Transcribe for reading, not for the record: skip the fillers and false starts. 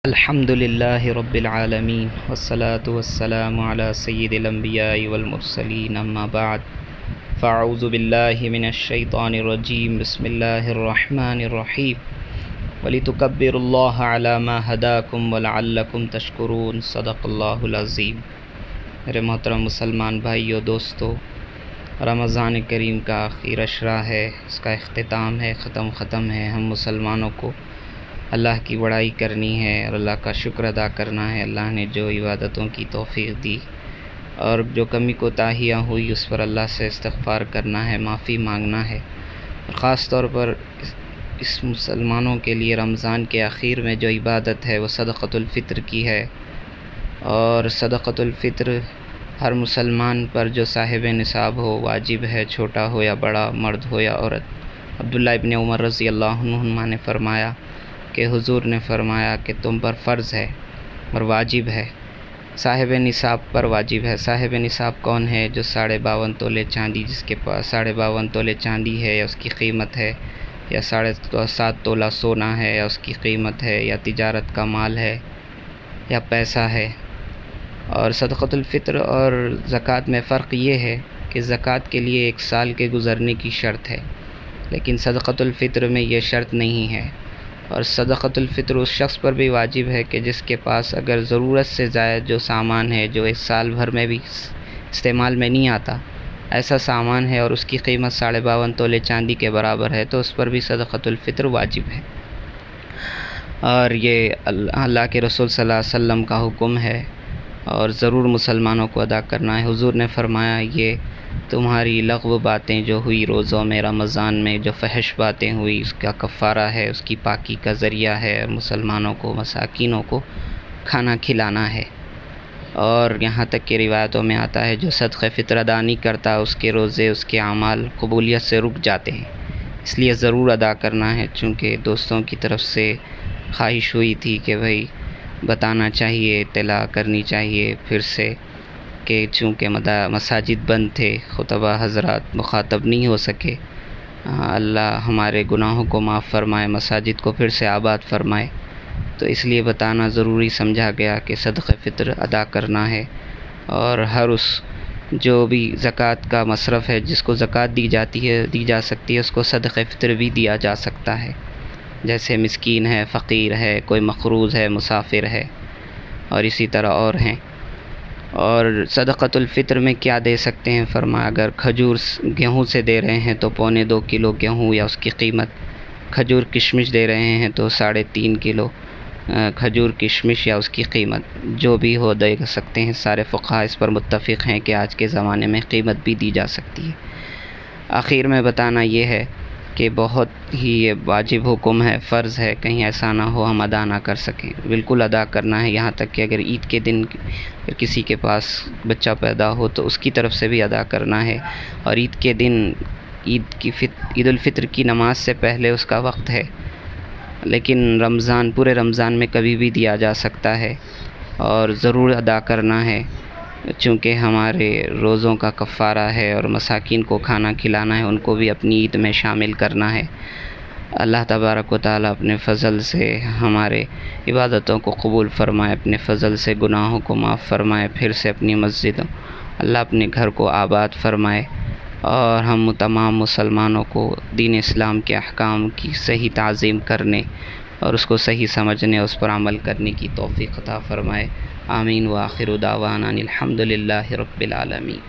الحمد للہ رب العالمین والصلاة والسلام علی سید الانبیاء والمرسلین اما بعد فاعوذ باللہ من الشیطان الرجیم بسم اللہ الرحمن الرحیم وَلِتُكَبِّرُوا اللَّهَ عَلَى مَا هَدَاكُمْ وَلَعَلَّكُمْ تَشْكُرُونَ صدق اللہ العظیم۔ میرے محترم مسلمان بھائیو دوستو، رمضان کریم کا آخری عشرہ ہے، اس کا اختتام ہے، ختم ہے۔ ہم مسلمانوں کو اللہ کی بڑائی کرنی ہے اور اللہ کا شکر ادا کرنا ہے۔ اللہ نے جو عبادتوں کی توفیق دی اور جو کمی کوتاہیاں ہوئی اس پر اللہ سے استغفار کرنا ہے، معافی مانگنا ہے۔ خاص طور پر اس مسلمانوں کے لیے رمضان کے آخر میں جو عبادت ہے وہ صدقۃ الفطر کی ہے، اور صدقۃ الفطر ہر مسلمان پر جو صاحب نصاب ہو واجب ہے، چھوٹا ہو یا بڑا، مرد ہو یا عورت۔ عبداللہ ابن عمر رضی اللہ عنہما نے فرمایا کہ حضور نے فرمایا کہ تم پر فرض ہے اور واجب ہے، صاحب نصاب پر واجب ہے۔ صاحب نصاب کون ہے؟ جو 52.5 تولے چاندی، جس کے پاس 52.5 تولے چاندی ہے یا اس کی قیمت ہے، یا 7.5 تولہ سونا ہے یا اس کی قیمت ہے، یا تجارت کا مال ہے یا پیسہ ہے۔ اور صدقۃ الفطر اور زکوٰۃ میں فرق یہ ہے کہ زکوٰۃ کے لیے 1 سال کے گزرنے کی شرط ہے، لیکن صدقۃ الفطر میں یہ شرط نہیں ہے۔ اور صدقۃ الفطر اس شخص پر بھی واجب ہے کہ جس کے پاس اگر ضرورت سے زائد جو سامان ہے، جو 1 سال بھر میں بھی استعمال میں نہیں آتا، ایسا سامان ہے اور اس کی قیمت 52.5 تولے چاندی کے برابر ہے، تو اس پر بھی صدقۃ الفطر واجب ہے۔ اور یہ اللہ کے رسول صلی اللہ علیہ وسلم کا حکم ہے اور ضرور مسلمانوں کو ادا کرنا ہے۔ حضور نے فرمایا یہ تمہاری لغو باتیں جو ہوئی روزوں میں، رمضان میں جو فحش باتیں ہوئی، اس کا کفارہ ہے، اس کی پاکی کا ذریعہ ہے، مسلمانوں کو، مساکینوں کو کھانا کھلانا ہے۔ اور یہاں تک کہ روایتوں میں آتا ہے جو صدقہ فطر ادا نہیں کرتا اس کے روزے، اس کے اعمال قبولیت سے رک جاتے ہیں۔ اس لیے ضرور ادا کرنا ہے، چونکہ دوستوں کی طرف سے خواہش ہوئی تھی کہ بھائی بتانا چاہیے، اطلاع کرنی چاہیے پھر سے، کہ چونکہ مساجد بند تھے، خطبہ حضرات مخاطب نہیں ہو سکے۔ اللہ ہمارے گناہوں کو معاف فرمائے، مساجد کو پھر سے آباد فرمائے، تو اس لیے بتانا ضروری سمجھا گیا کہ صدقہ فطر ادا کرنا ہے۔ اور ہر اس جو بھی زکوٰۃ کا مصرف ہے، جس کو زکوٰۃ دی جا سکتی ہے، اس کو صدقہ فطر بھی دیا جا سکتا ہے، جیسے مسکین ہے، فقیر ہے، کوئی مقروض ہے، مسافر ہے، اور اسی طرح اور ہیں۔ اور صدقۃ الفطر میں کیا دے سکتے ہیں؟ فرمایا اگر کھجور گیہوں سے دے رہے ہیں تو 2.25 کلو گیہوں یا اس کی قیمت، کھجور کشمش دے رہے ہیں تو 3.5 کلو کھجور کشمش یا اس کی قیمت، جو بھی ہو دے سکتے ہیں۔ سارے فقہاء اس پر متفق ہیں کہ آج کے زمانے میں قیمت بھی دی جا سکتی ہے۔ آخر میں بتانا یہ ہے کہ بہت ہی یہ واجب حکم ہے، فرض ہے، کہیں ایسا نہ ہو ہم ادا نہ کر سکیں، بالکل ادا کرنا ہے۔ یہاں تک کہ اگر عید کے دن اگر کسی کے پاس بچہ پیدا ہو تو اس کی طرف سے بھی ادا کرنا ہے، اور عید کے دن عید الفطر کی نماز سے پہلے اس کا وقت ہے، لیکن پورے رمضان میں کبھی بھی دیا جا سکتا ہے، اور ضرور ادا کرنا ہے، چونکہ ہمارے روزوں کا کفارہ ہے اور مساکین کو کھانا کھلانا ہے، ان کو بھی اپنی عید میں شامل کرنا ہے۔ اللہ تبارک و تعالیٰ اپنے فضل سے ہمارے عبادتوں کو قبول فرمائے، اپنے فضل سے گناہوں کو معاف فرمائے، پھر سے اپنی مسجدوں، اللہ اپنے گھر کو آباد فرمائے، اور ہم تمام مسلمانوں کو دین اسلام کے احکام کی صحیح تعظیم کرنے اور اس کو صحیح سمجھنے، اس پر عمل کرنے کی توفیق عطا فرمائے۔ آمین۔ وآخر دعوانا الحمد للہ رب العالمین۔